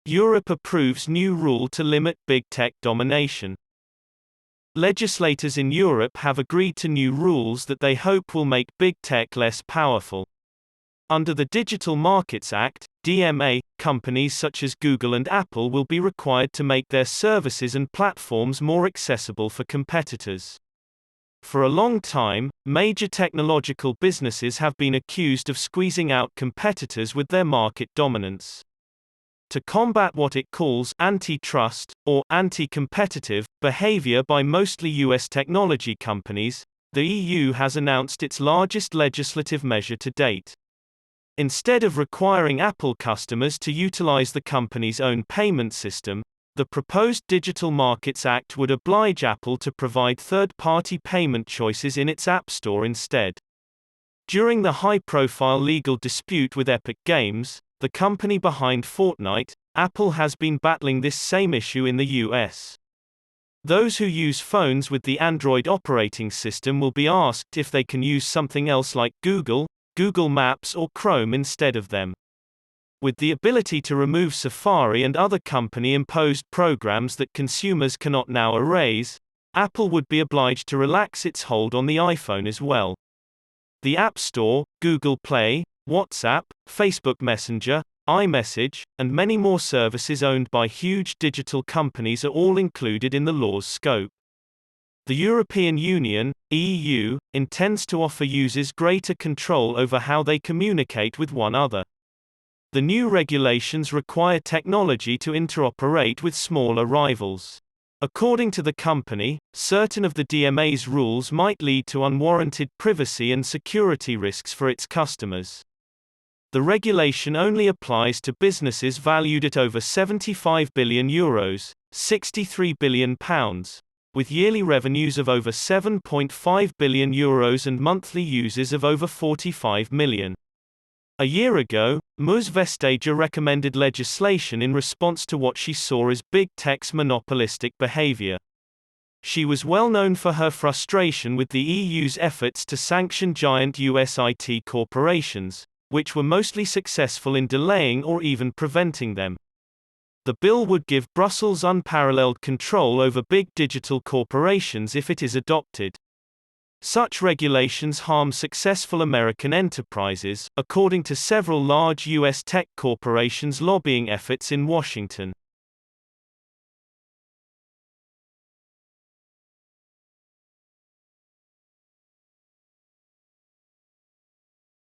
Europe approves new rule to limit big tech domination. Legislators in Europe have agreed to new rules that they hope will make big tech less powerful. Under the Digital Markets Act, DMA, companies such as Google and Apple will be required to make their services and platforms more accessible for competitors. For a long time, major technological businesses have been accused of squeezing out competitors with their market dominance. To combat what it calls antitrust, or anti-competitive, behavior by mostly US technology companies, the EU has announced its largest legislative measure to date. Instead of requiring Apple customers to utilize the company's own payment system, the proposed Digital Markets Act would oblige Apple to provide third-party payment choices in its App Store instead. During the high-profile legal dispute with Epic Games, the company behind Fortnite, Apple has been battling this same issue in the US. Those who use phones with the Android operating system will be asked if they can use something else like Google, Google Maps or Chrome instead of them. With the ability to remove Safari and other company-imposed programs that consumers cannot now erase, Apple would be obliged to relax its hold on the iPhone as well. The App Store, Google Play, WhatsApp, Facebook Messenger, iMessage, and many more services owned by huge digital companies are all included in the law's scope. The European Union, EU, intends to offer users greater control over how they communicate with one another. The new regulations require technology to interoperate with smaller rivals. According to the company, certain of the DMA's rules might lead to unwarranted privacy and security risks for its customers. The regulation only applies to businesses valued at over €75 billion, £63 billion, with yearly revenues of over €7.5 billion and monthly users of over 45 million. A year ago, Ms. Vestager recommended legislation in response to what she saw as big tech's monopolistic behavior. She was well known for her frustration with the EU's efforts to sanction giant US IT corporations, which were mostly successful in delaying or even preventing them. The bill would give Brussels unparalleled control over big digital corporations if it is adopted. Such regulations harm successful American enterprises, according to several large U.S. tech corporations' lobbying efforts in Washington.